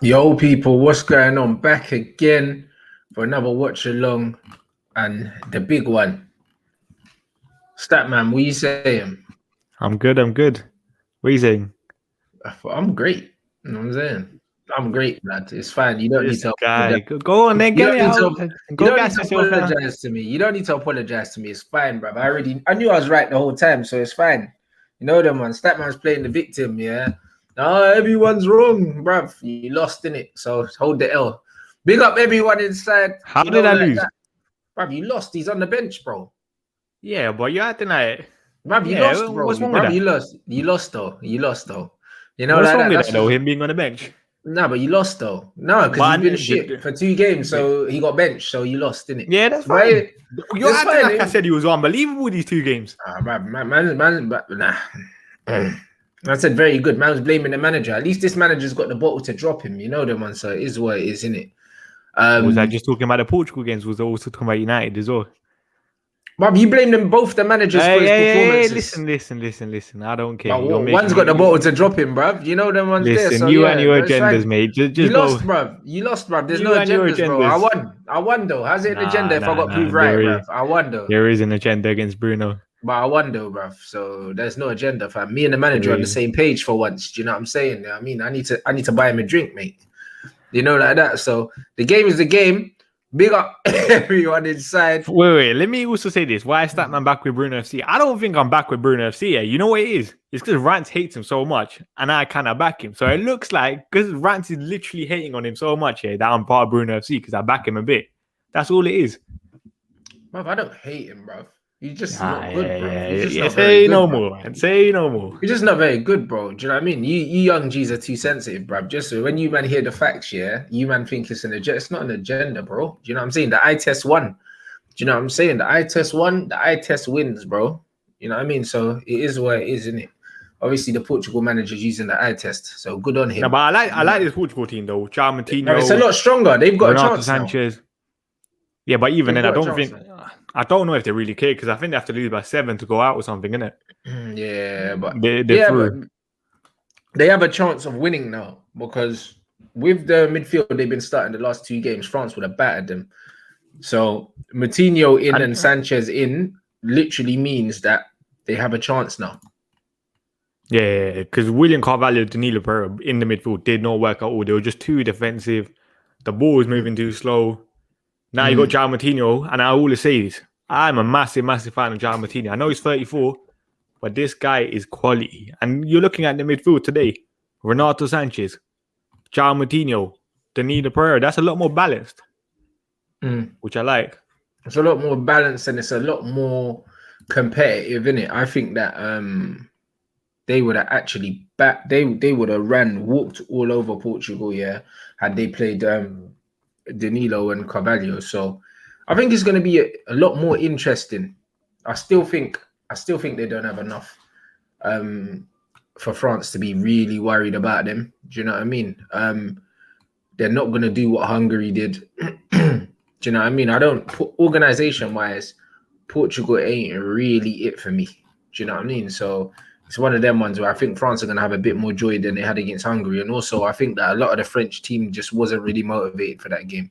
Yo, people, what's going on? Back again for another watch along and the big one. Statman, what you saying? I'm good. What are you saying? I'm great. You know what I'm saying? I'm great, lad. It's fine. You don't need This to guy. apologize. Go on then, You get don't it need out. to. You Go don't need gas to yourself now. apologize to me. You don't need to apologize to me. It's fine, bruv. I knew I was right the whole time, so it's fine. You know them man. Statman's playing the victim, yeah. No, everyone's wrong, bruv. You lost in it, so hold the L. Big up everyone inside. How You did know, I like lose? that. Bruv, you lost. He's on the bench, bro. Yeah, but you're acting like Bruv, you yeah. lost, bro. What's wrong with Bruv, that? you lost. You lost though. You lost though. You know, What's like wrong that. with That's that though? just Him being on the bench. no, but you lost though. No, because he's But been shit for 2 games, but- so he got benched, so you lost, didn't it? yeah, that's But fine. You're it's acting fine. like I said he was unbelievable these 2 games. Nah. I said very good. Man was blaming the manager. At least this manager's got the bottle to drop him. You know the man, so it is what it is, isn't it? Was I just talking about the Portugal games? Was I also talking about United as well? But you blame them both the managers for his performances. Listen. I don't care. But You're one's making got the bottle to drop him, bruv. You know them ones there. listen. So You yeah, and your that's fine. agendas, mate. Just You go. lost, bruv. You lost, bruv. There's You no and your agendas, bro. agendas. I won though. How's it an agenda if I got proved right, bruv? I won though. There is an agenda against Bruno. But I won though, bruv. So there's no agenda, fam. Me and the manager There on the is. same page for once. Do you know what I'm saying? I mean, I need to buy him a drink, mate. You know, like that. So the game is the game. Big up everyone inside. Wait. Let me also say this. Why is Statman back with Bruno FC? I don't think I'm back with Bruno FC. Yeah. You know what it is? It's because Rance hates him so much and I kind of back him. So it looks like because Rance is literally hating on him so much that I'm part of Bruno FC because I back him a bit. That's all it is. Bruv, I don't hate him, bruv. He's just not good, bro. Yeah. Say no more, man. Say no more. He's just not very good, bro. Do you know what I mean? You young G's are too sensitive, bruv. Just so when you man hear the facts, yeah, you man think it's an agenda. It's not an agenda, bro. Do you know what I'm saying? The eye test won. Do you know what I'm saying? The eye test won. The eye test wins, bro. You know what I mean? So it is what it is, isn't it? Obviously, the Portugal manager's using the eye test, so good on him. No, but I like this Portugal team though. Martino. It's a lot stronger. They've got Renato a chance Sanchez. now. Yeah, but even They've then, got I don't know if they really care because I think they have to lose by 7 to go out or something, innit? Yeah, but they're but they have a chance of winning now because with the midfield they've been starting the last 2 games, France would have battered them. So Moutinho in and Sanchez in literally means that they have a chance now. Yeah, because William Carvalho, Danilo Pereira in the midfield did not work at all. They were just too defensive. The ball was moving too slow. Now you got João Moutinho, and I always say this. I'm a massive fan of João Moutinho. I know he's 34, but this guy is quality. And you're looking at the midfield today. Renato Sanchez, João Moutinho, Danilo Pereira. That's a lot more balanced, which I like. It's a lot more balanced and it's a lot more competitive, isn't it? I think that they would have actually they would have walked all over Portugal, yeah, had they played Danilo and Carvalho. So I think it's going to be a lot more interesting. I still think they don't have enough for France to be really worried about them. Do you know what I mean? They're not going to do what Hungary did. Do you know what I mean? I don't put organization wise, Portugal ain't really it for me. Do you know what I mean? So it's one of them ones where I think France are going to have a bit more joy than they had against Hungary. And also, I think that a lot of the French team just wasn't really motivated for that game.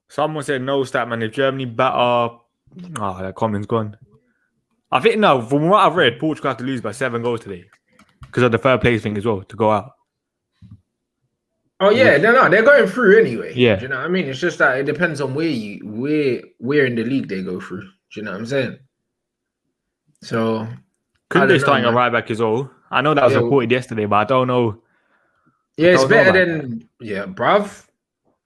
Someone said no, Statman. If Germany batter, that comment's gone. I think no. From what I've read, Portugal have to lose by 7 goals today because of the third place thing as well to go out. Oh yeah, they're going through anyway. Yeah, do you know what I mean? It's just that it depends on where in the league they go through. Do you know what I'm saying? So couldn't they starting a right back as well? I know that was reported yesterday, but I don't know. Yeah, it's better than bruv.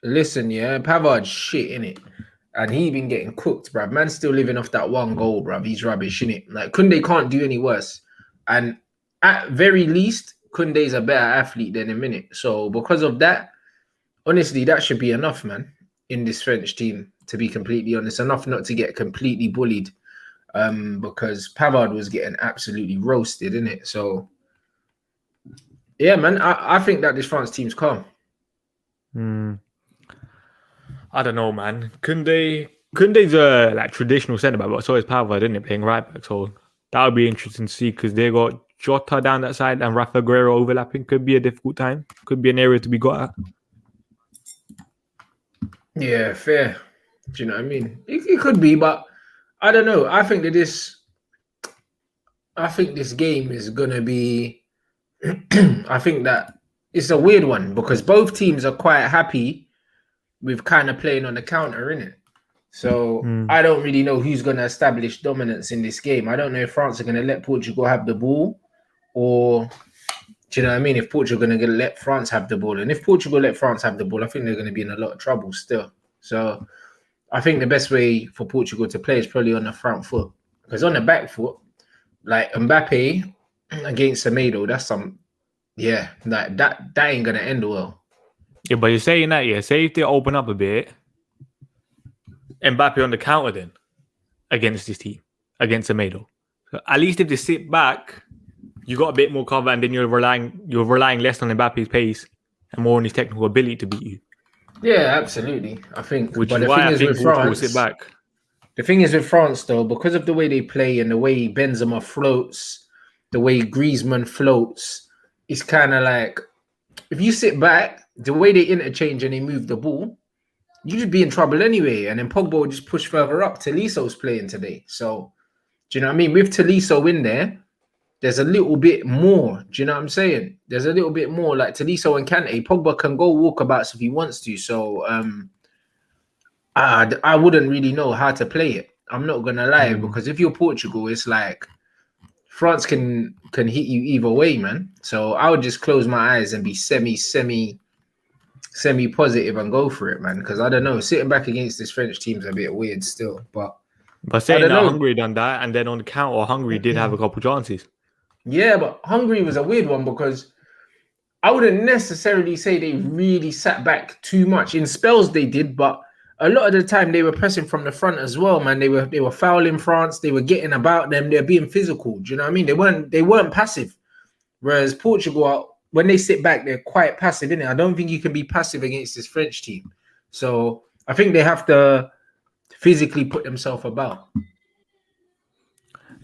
Listen, Pavard's shit in it, and he been getting cooked, bruv. Man's still living off that 1 goal, bruv. He's rubbish, innit? Like Koundé can't do any worse, and at very least, Koundé's a better athlete than a minute. So because of that, honestly, that should be enough, man. In this French team, to be completely honest, enough not to get completely bullied, because Pavard was getting absolutely roasted, innit? So yeah, man, I think that this France team's calm. I don't know, man. Koundé's a like traditional centre back, but so is Pavard, isn't it? Playing right back, so That would be interesting to see because they got Jota down that side and Rafa Guerrero overlapping. Could be a difficult time. Could be an area to be got at. Yeah, fair. Do you know what I mean? It could be, but I don't know. I think this game is gonna be. I think that it's a weird one because both teams are quite happy with kind of playing on the counter, innit? So I don't really know who's going to establish dominance in this game. I don't know if France are going to let Portugal have the ball, or do you know what I mean? If Portugal are going to let France have the ball, and if Portugal let France have the ball, I think they're going to be in a lot of trouble still. So I think the best way for Portugal to play is probably on the front foot, because on the back foot, like Mbappe against Semedo, that's like that ain't gonna end well. Yeah, but you're saying that, yeah. Say if they open up a bit, Mbappe on the counter then against this team, against Semedo. So at least if they sit back, you got a bit more cover, and then you're relying less on Mbappe's pace and more on his technical ability to beat you. Yeah, absolutely. I think, which but is why I think Portugal will sit back. The thing is with France, though, because of the way they play and the way Benzema floats, the way Griezmann floats, it's kind of like if you sit back, the way they interchange and they move the ball, you just be in trouble anyway. And then Pogba will just push further up. Toliso's playing today. So, do you know what I mean? With Toliso in there, there's a little bit more. Do you know what I'm saying? There's a little bit more like Toliso and Kante. Pogba can go walkabouts if he wants to. So, I wouldn't really know how to play it. I'm not going to lie, because if you're Portugal, it's like France can hit you either way, man. So I would just close my eyes and be semi positive and go for it, man. Because I don't know, sitting back against this French team's a bit weird still. But saying that Hungary done that, and then on the counter, Hungary did have a couple chances. Yeah, but Hungary was a weird one because I wouldn't necessarily say they really sat back too much. In spells they did, but a lot of the time they were pressing from the front as well, man. They were fouling France. They were getting about them. They're being physical. Do you know what I mean? They weren't passive. Whereas Portugal, when they sit back, they're quite passive, innit? I don't think you can be passive against this French team. So I think they have to physically put themselves about.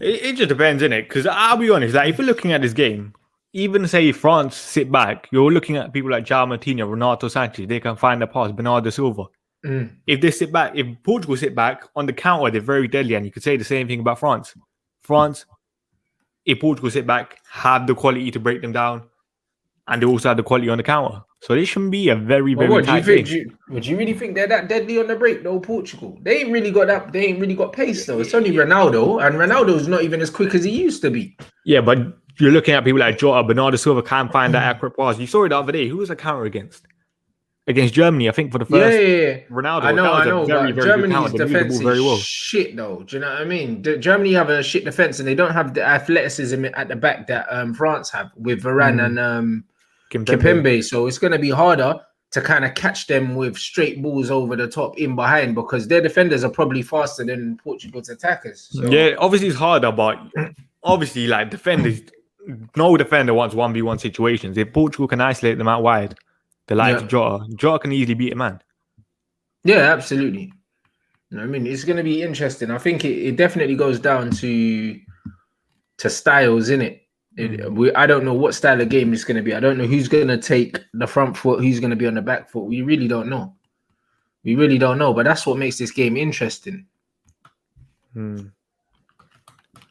It just depends, innit? Because I'll be honest, like if you're looking at this game, even say France sit back, you're looking at people like João Moutinho, Renato Sanchez. They can find the pass. Bernardo Silva. If they sit back, if Portugal sit back on the counter, they're very deadly, and you could say the same thing about France. If Portugal sit back, have the quality to break them down, and they also have the quality on the counter. So this shouldn't be a very tight game. Would you really think they're that deadly on the break, though? Portugal, they ain't really got that. They ain't really got pace, though. It's only Ronaldo, and Ronaldo's not even as quick as he used to be. Yeah, but you're looking at people like Jota, Bernardo Silva can't find that accurate pass. You saw it the other day. Who was the counter against? Against Germany, I think for the first. Yeah. Ronaldo. I know. Very Germany's good defense very well. is shit, though. Do you know what I mean? Germany have a shit defense, and they don't have the athleticism at the back that France have with Varane and Kimpembe. So it's going to be harder to kind of catch them with straight balls over the top in behind, because their defenders are probably faster than Portugal's attackers. So. Yeah, obviously it's harder, but obviously like defenders, no defender wants 1v1 situations. If Portugal can isolate them out wide, the likes of Jota can easily beat a man. Yeah, absolutely. You know what I mean, it's going to be interesting. I think it definitely goes down to styles, innit? I don't know what style of game it's going to be. I don't know who's going to take the front foot, who's going to be on the back foot. We really don't know. But that's what makes this game interesting. And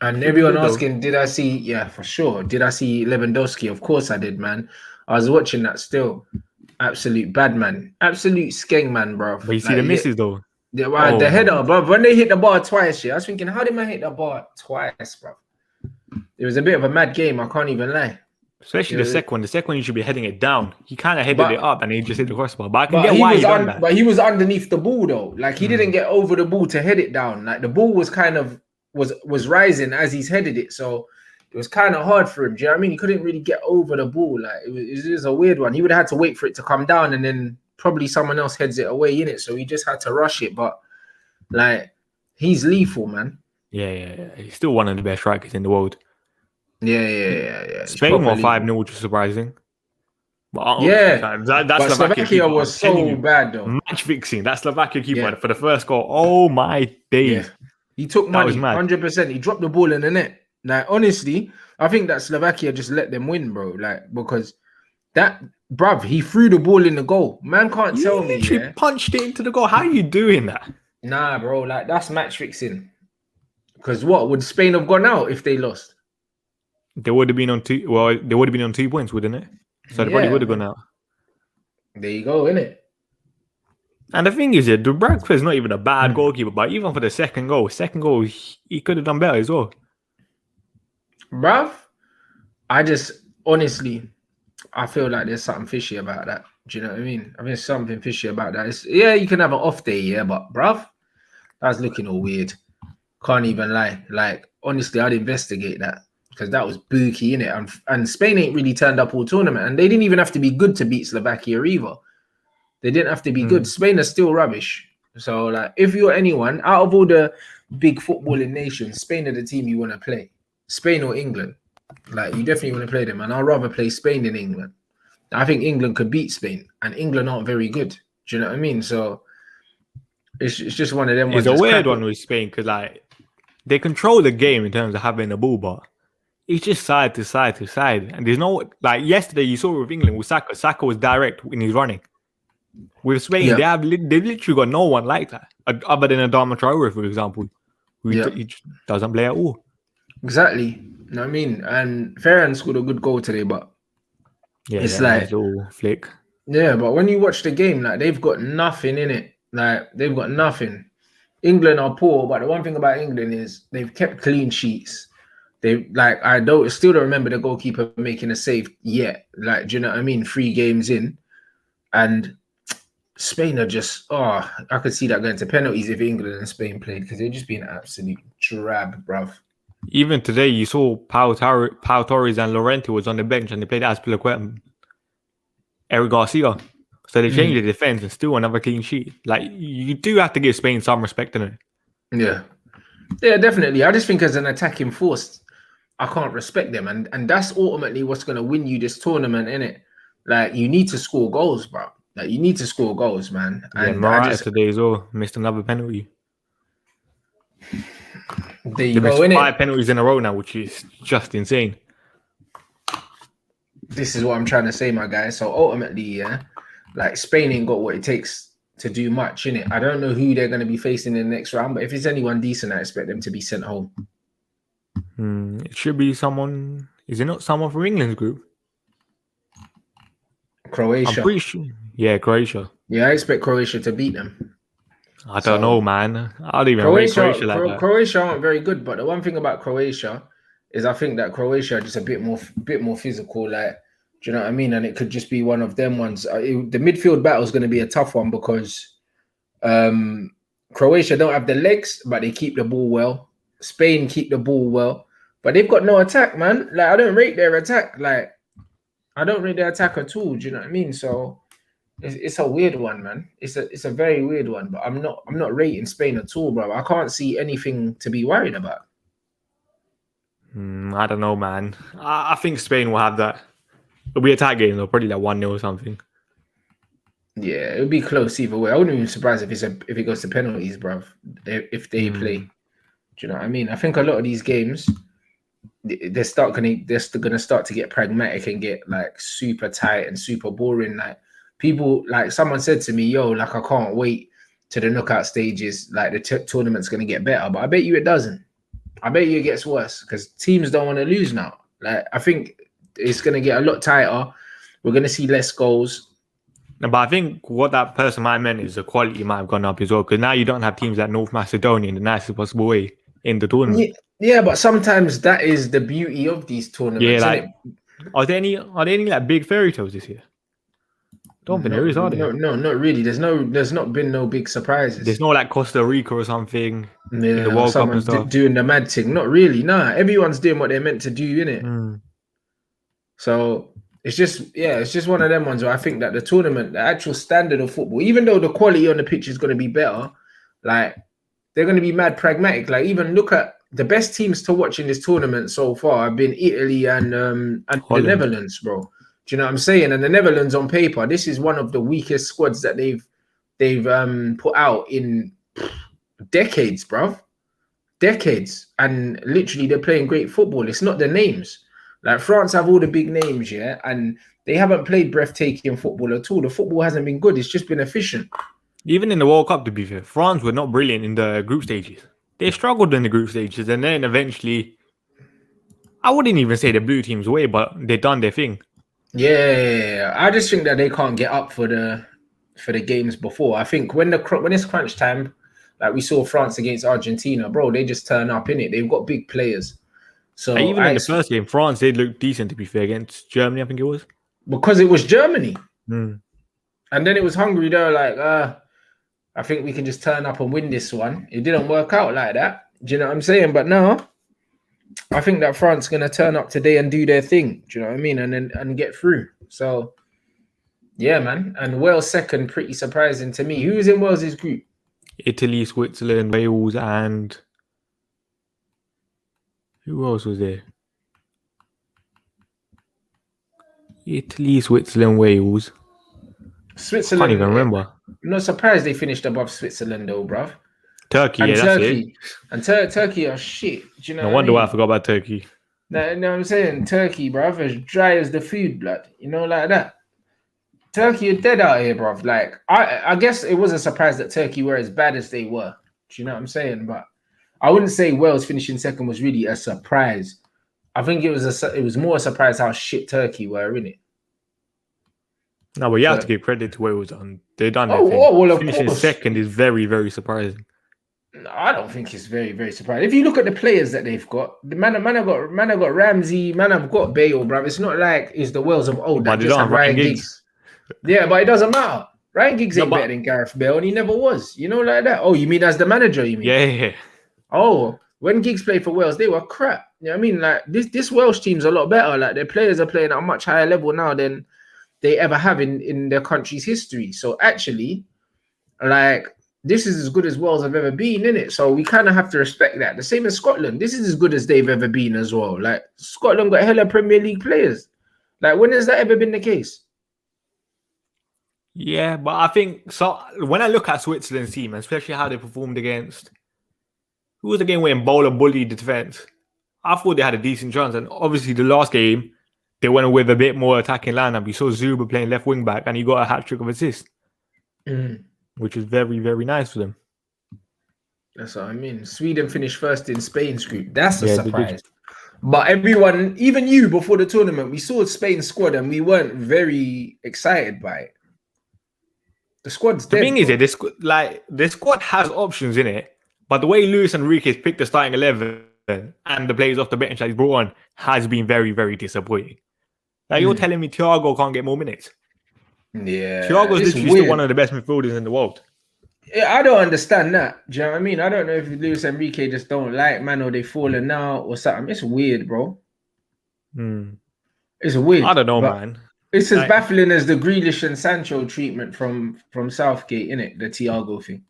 everyone asking, did I see? Yeah, for sure. Did I see Lewandowski? Of course I did, man. I was watching that still. Absolute bad man. Absolute skeng man, bro. But you see the misses, though. The header, bro. When they hit the bar twice, I was thinking, how did man hit the bar twice, bro? It was a bit of a mad game. I can't even lie. Especially the second one. The second one, you should be heading it down. He kind of headed it up, and he just hit the crossbar. But I can get why he done that. But he was underneath the ball, though. Like he didn't get over the ball to head it down. Like the ball was kind of was rising as he's headed it. So it was kind of hard for him. Do you know what I mean? He couldn't really get over the ball. Like it was a weird one. He would have had to wait for it to come down, and then probably someone else heads it away in it. So he just had to rush it. But like he's lethal, man. Yeah. He's still one of the best strikers in the world. Yeah. Spain won 5-0, which is surprising. But but Slovakia was so bad, though. Match fixing. That Slovakia keeper for the first goal. Oh my days. Yeah. He took money, 100%. He dropped the ball in the net. Like honestly, I think that Slovakia just let them win, bro. Like because that bruv, he threw the ball in the goal. Man can't You tell me, literally yeah. punched it into the goal. How are you doing that? Nah, bro, like that's match fixing. Because what would Spain have gone out if they lost? They would have been on 2. Well, they would have been on 2 points, wouldn't it? So they probably Yeah, would have gone man. out. There you go, innit? And the thing is, yeah, Dubravka's not even a bad goalkeeper, but even for the second goal, he could have done better as well. Bruv, I just honestly, I feel like there's something fishy about that. Do you know what I mean? I mean, there's something fishy about that. Yeah, you can have an off day, yeah, but bruv, that's looking all weird. Can't even lie. Like, honestly, I'd investigate that because that was booky, innit? And Spain ain't really turned up all tournament, and they didn't even have to be good to beat Slovakia either. They didn't have to be good. Spain are still rubbish. So, like, if you're anyone out of all the big footballing nations, Spain are the team you want to play. Spain or England. Like, you definitely want to play them. And I'd rather play Spain than England. I think England could beat Spain, and England aren't very good. Do you know what I mean? So, it's just one of them ones. It's a weird one with Spain because, like, they control the game in terms of having the ball, but it's just side to side to side. And there's no, like, yesterday you saw with England with Saka. Saka was direct when he's running. With Spain, they've literally got no one like that, other than Adama Traore, for example, who he just doesn't play at all. Exactly. You know what I mean? And Ferran scored a good goal today, but it's like nice little flick. Yeah, but when you watch the game, like they've got nothing in it. Like they've got nothing. England are poor, but the one thing about England is they've kept clean sheets. They like I still don't remember the goalkeeper making a save yet. Like, do you know what I mean? 3 games in, and Spain are just I could see that going to penalties if England and Spain played because they're just being absolute drab, bruv. Even today, you saw Pau Torres and Llorente was on the bench and they played Azpilicueta, Eric Garcia. So they changed the defense and still another clean sheet. Like, you do have to give Spain some respect in it. Yeah, definitely. I just think as an attacking force, I can't respect them, and that's ultimately what's going to win you this tournament, innit? Like, you need to score goals, bro. Like, you need to score goals, man. And Morata today as well missed another penalty. There you go, innit? 5 penalties in a row now, which is just insane. This is what I'm trying to say, my guy. So ultimately, yeah, like Spain ain't got what it takes to do much, innit? I don't know who they're going to be facing in the next round, but if it's anyone decent, I expect them to be sent home. It should be someone. Is it not someone from England's group? Croatia. I'm pretty sure. Yeah, Croatia. Yeah, I expect Croatia to beat them. I don't know, man. I don't even rate Croatia like that. Croatia aren't very good, but the one thing about Croatia is I think that Croatia are just a bit more physical. Like, do you know what I mean? And it could just be one of them ones. The midfield battle is going to be a tough one because Croatia don't have the legs, but they keep the ball well. Spain keep the ball well, but they've got no attack, man. Like, I don't rate their attack. Like, I don't rate their attack at all. Do you know what I mean? So it's a weird one, man. It's a very weird one. But I'm not rating Spain at all, bro. I can't see anything to be worried about. I don't know, man. I think Spain will have that. It'll be a tight game, though, probably like 1-0 or something. Yeah, it'll be close either way. I wouldn't even be surprised if it goes to penalties, bro. If they play, do you know what I mean? I think a lot of these games, they're gonna start to get pragmatic and get like super tight and super boring. Like people, like someone said to me, "Yo, like I can't wait to the knockout stages. Like the tournament's gonna get better." But I bet you it doesn't. I bet you it gets worse because teams don't want to lose now. Like I think it's gonna get a lot tighter. We're gonna see less goals. No, but I think what that person might have meant is the quality might have gone up as well because now you don't have teams like North Macedonia in the nicest possible way in the tournament. Yeah, but sometimes that is the beauty of these tournaments. Yeah, like, are there any like big fairy tales this year? Don't think there is, are there? No, not really. There's not been no big surprises. There's no like Costa Rica or something in the World Cup and stuff. Doing the mad thing. Not really. Nah, everyone's doing what they're meant to do, innit? So it's just one of them ones where I think that the tournament, the actual standard of football, even though the quality on the pitch is going to be better, like they're going to be mad pragmatic. Like even look at the best teams to watch in this tournament so far have been Italy and the Netherlands, bro. Do you know what I'm saying? And the Netherlands on paper, this is one of the weakest squads that they've put out in decades, bro. decades, and literally they're playing great football. It's not the names. Like France have all the big names, yeah, and they haven't played breathtaking football at all. The football hasn't been good. It's just been efficient. Even in the World Cup, to be fair, France were not brilliant in the group stages. They struggled in the group stages, and then eventually, I wouldn't even say the blue team's way, but they done their thing. Yeah, I just think that they can't get up for the games before. I think when it's crunch time, like we saw France against Argentina, bro, they just turn up in it. They've got big players. So Even in the first game, France did look decent, to be fair, against Germany, I think it was. Because it was Germany. Mm. And then it was Hungary. They were like, I think we can just turn up and win this one. It didn't work out like that. Do you know what I'm saying? But no, I think that France going to turn up today and do their thing. Do you know what I mean? And get through. So, yeah, man. And Wales second, pretty surprising to me. Who was in Wales' group? Italy, Switzerland, Wales, and who else was there? Italy, Switzerland, Wales. Switzerland. Can't even remember. I'm not surprised they finished above Switzerland though, bruv. Turkey, and yeah, Turkey. that's it. And Turkey are shit. Do you know No what wonder I mean? why I forgot about Turkey. No, I'm saying Turkey, bruv, as dry as the food, blood. You know, like that. Turkey are dead out here, bruv. Like, I guess it was a surprise that Turkey were as bad as they were. Do you know what I'm saying? But I wouldn't say Wales finishing second was really a surprise. I think it was more a surprise how shit Turkey were, innit? No, but you have to give credit to Wales on. They've done their thing. Well, of Finishing course. second is very, very surprising. No, I don't think it's very, very surprising. If you look at the players that they've got, the man have got Ramsey, man have got Bale, bruv. It's not like it's the Wales of old that just have Ryan Giggs. Yeah, but it doesn't matter. Ryan Giggs ain't better than Gareth Bale, and he never was. You know, like that. Oh, you mean as the manager? You mean? Yeah. Oh, when Giggs played for Wales, they were crap. You know what I mean? Like this Welsh team's a lot better. Like their players are playing at a much higher level now than they ever have in their country's history. So actually, like, this is as good as Wales have ever been, innit? So we kind of have to respect that. The same as Scotland. This is as good as they've ever been as well. Like, Scotland got hella Premier League players. Like, when has that ever been the case? Yeah, but I think so. When I look at Switzerland's team, especially how they performed against, who was the game where Bowler bullied the defense? I thought they had a decent chance, and obviously the last game they went with a bit more attacking lineup. You saw Zuba playing left wing back, and he got a hat trick of assists, which was very, very nice for them. That's what I mean. Sweden finished first in Spain's group. That's a surprise. But everyone, even you, before the tournament, we saw Spain's squad, and we weren't very excited by it. The squad's dead. The thing is, this squad has options in it, but the way Luis Enrique's picked the starting 11 and the players off the bench that he's brought on has been very, very disappointing. Like, you're telling me Thiago can't get more minutes? Yeah. Thiago's literally still one of the best midfielders in the world. Yeah, I don't understand that. Do you know what I mean? I don't know if Luis Enrique just don't like man or they falling out or something. It's weird, bro. It's weird. I don't know, man. It's as baffling as the Grealish and Sancho treatment from Southgate, innit? The Thiago thing.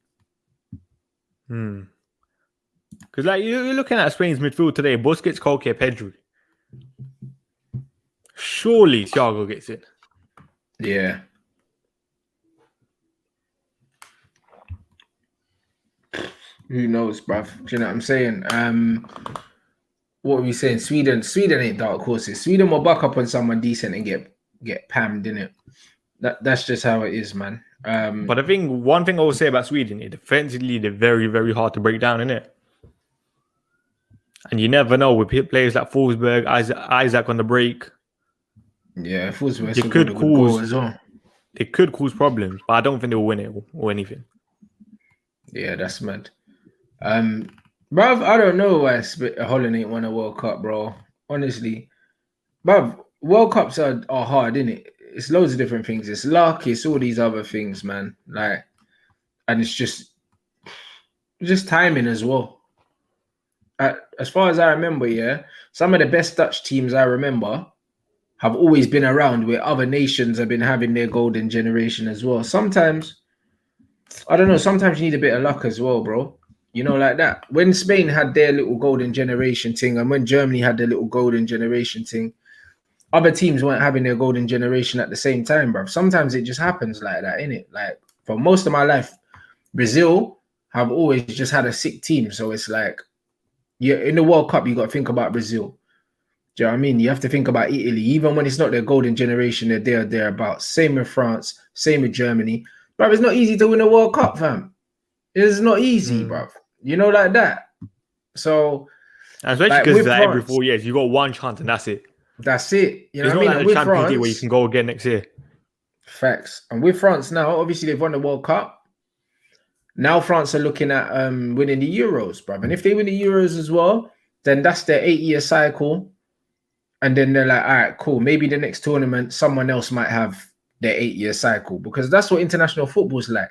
Because like you're looking at Spain's midfield today, Busquets, Koke, Pedri. Surely Thiago gets it. Yeah. Who knows, bruv? Do you know what I'm saying? What are we saying? Sweden ain't dark horses. Sweden will buck up on someone decent and get pammed, innit? That's just how it is, man. But I think one thing I will say about Sweden is defensively they're very, very hard to break down, innit? And you never know with players like Forsberg, Isaac on the break. Yeah, Forsberg could cause problems, but I don't think they'll win it or anything. Yeah, that's mad. Bruv, I don't know why Holland ain't won a World Cup, bro. Honestly. Bruv, World Cups are hard, innit? It's loads of different things. It's luck, it's all these other things, man. Like, and it's just timing as well. As far as I remember, yeah, some of the best Dutch teams I remember have always been around where other nations have been having their golden generation as well. Sometimes, I don't know, sometimes you need a bit of luck as well, bro. You know, like that. When Spain had their little golden generation thing and when Germany had their little golden generation thing, other teams weren't having their golden generation at the same time, bro. Sometimes it just happens like that, innit? Like, for most of my life, Brazil have always just had a sick team. So it's like, in the World Cup, you got to think about Brazil. Do you know what I mean? You have to think about Italy. Even when it's not their golden generation, they're there, thereabouts. Same with France, same with Germany. But it's not easy to win a World Cup, fam. It's not easy, bruv. You know, like that. So, and especially because like every 4 years, you got one chance and that's it. That's it. You know it's what I mean? Not like the Champions League where you can go again next year. Facts. And with France now, obviously they've won the World Cup. Now France are looking at winning the Euros, bruv. And if they win the Euros as well, then that's their 8-year cycle. And then they're like, all right, cool. Maybe the next tournament, someone else might have their 8-year cycle, because that's what international football's like.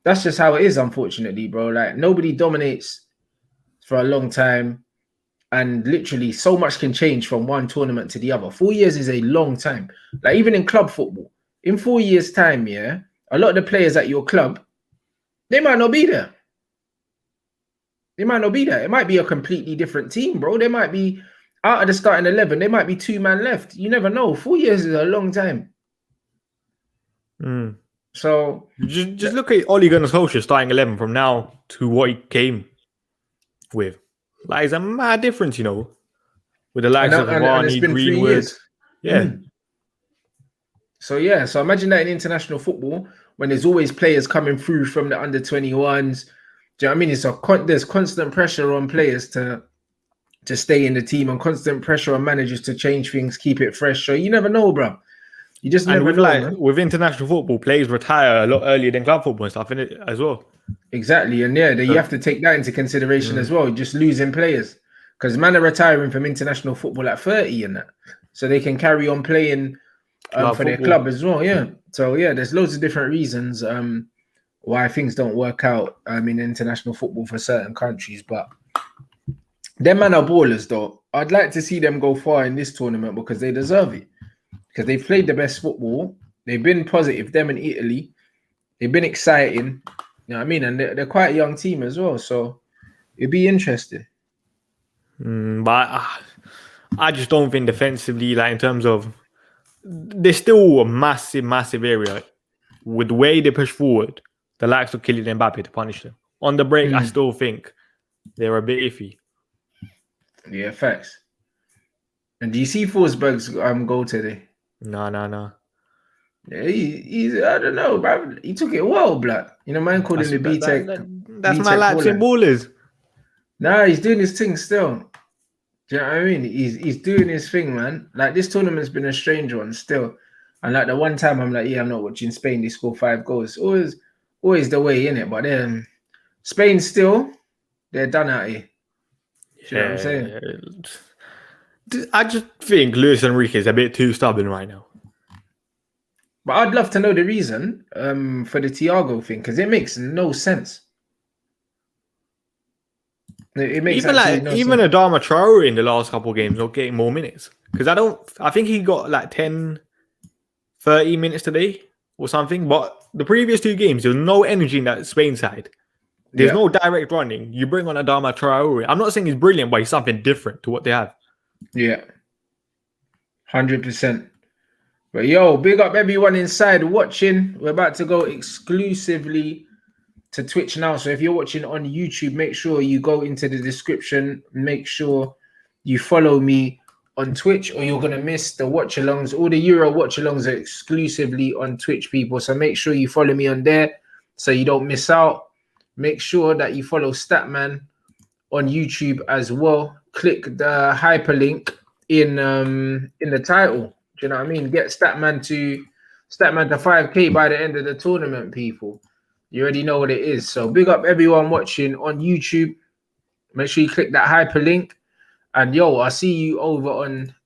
That's just how it is, unfortunately, bro. Like, nobody dominates for a long time. And literally, so much can change from one tournament to the other. 4 years is a long time. Like, even in club football, in 4 years' time, yeah, a lot of the players at your club, they might not be there. They might not be there. It might be a completely different team, bro. They might be out of the starting 11. There might be 2 man left. You never know. 4 years is a long time. So just look at Ole Gunnar Solskjaer starting 11 from now to what he came with. Like, it's a mad difference, you know, with the likes of Varney, Greenwood. Yeah. So imagine that in international football, when there's always players coming through from the under 21s. Do you know what I mean? It's there's constant pressure on players to stay in the team, and constant pressure on managers to change things, keep it fresh. So you never know, bro. You just never know. Like, with international football, players retire a lot earlier than club football and stuff, in it as well. Exactly, and you have to take that into consideration as well. Just losing players, because man are retiring from international football at 30 and that, so they can carry on playing for their club as well. Yeah. So there's loads of different reasons why things don't work out in international football for certain countries, but them man are ballers though. I'd like to see them go far in this tournament because they deserve it. Because they've played the best football. They've been positive, them in Italy. They've been exciting. You know what I mean? And they're quite a young team as well. So it'd be interesting. But I just don't think defensively, like in terms of, there's still a massive, massive area with the way they push forward, the likes of Kylian Mbappe to punish them. On the break, I still think they're a bit iffy. Yeah, facts. And do you see Forsberg's goal today? No. Yeah, he's I don't know, bro. He took it well, blood. You know, man called him the B-Tech. That's my lads in ballers. Nah, he's doing his thing still. Do you know what I mean? He's doing his thing, man. Like, this tournament's been a strange one still. And like the one time I'm like, I'm not watching Spain. They score 5 goals. Always the way, innit? But then Spain still, they're done out here. Do you know what I'm saying? I just think Luis Enrique is a bit too stubborn right now. But I'd love to know the reason for the Thiago thing, because it makes no sense. It makes even Adama Traore in the last couple of games not getting more minutes, because I think he got like 10, 30 minutes today or something. But the previous 2 games, there's no energy in that Spain side. There's no direct running. You bring on Adama Traore. I'm not saying he's brilliant, but he's something different to what they have. Yeah, 100%. But yo, big up everyone inside watching. We're about to go exclusively to Twitch now. So if you're watching on YouTube, make sure you go into the description. Make sure you follow me on Twitch, or you're going to miss the watch-alongs. All the Euro watch-alongs are exclusively on Twitch, people. So make sure you follow me on there so you don't miss out. Make sure that you follow Statman on YouTube as well. Click the hyperlink in the title. Do you know what I mean? Get Statman to 5K by the end of the tournament, people. You already know what it is. So big up everyone watching on YouTube. Make sure you click that hyperlink. And yo, I'll see you over on